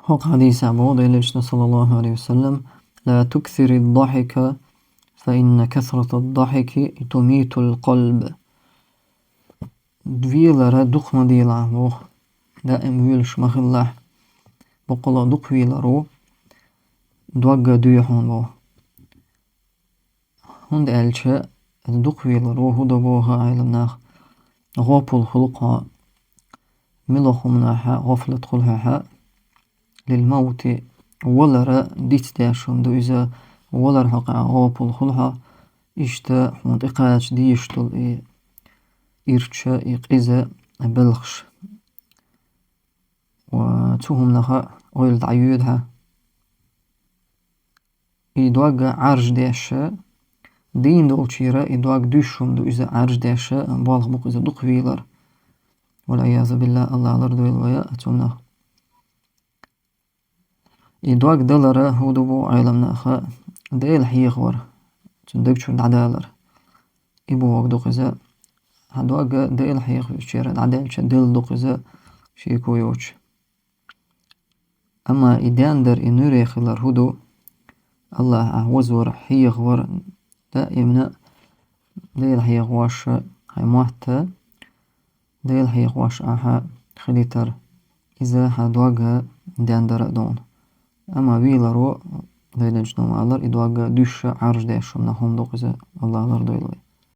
هو حديث عبود إلى صلى الله عليه وسلم: لا تكثر الضحك فإن كثرة الضحك تميت القلب. Dvielere dukma diela bo daim wülsch machillah bokola duk wielero dwagga duihon bo hund elche duk wielero huda bo ha ailemnach غوبل خلقها ملخ منها غفلة خلقها للموت ولر ديت داشون دو إذا ولر حقا غوبل خلقها إشتا حوند إقاش ديشتل إرتشا إقإذا بلخش وتوهم لها غير عيودها إدواج عرج داشا دين دولشيرا إدواج دوشم دو إذا عرج داشا بالغ بق إذا دق ويلر والعياذ بالله الله على رضوي الويا أتومنا إدواج دلرا هو دبو عالمنا أخا ديل حيخور تندق شو العدالر إبو وقت دق إذا هدواج ديل حيخور شيرا العدال شديل دق إذا شيكو يوش أما إدان در إنوري خلر هدو الله أعوزور حيخور دائما ديل حيخواش هاي موحتا ديل حيخواش أها خليتر إذا هدواج دان در دون أما بيلرو ديل جنوم علر إدواج دوش عرج داشم نحوم دوق إذا الله على رضوي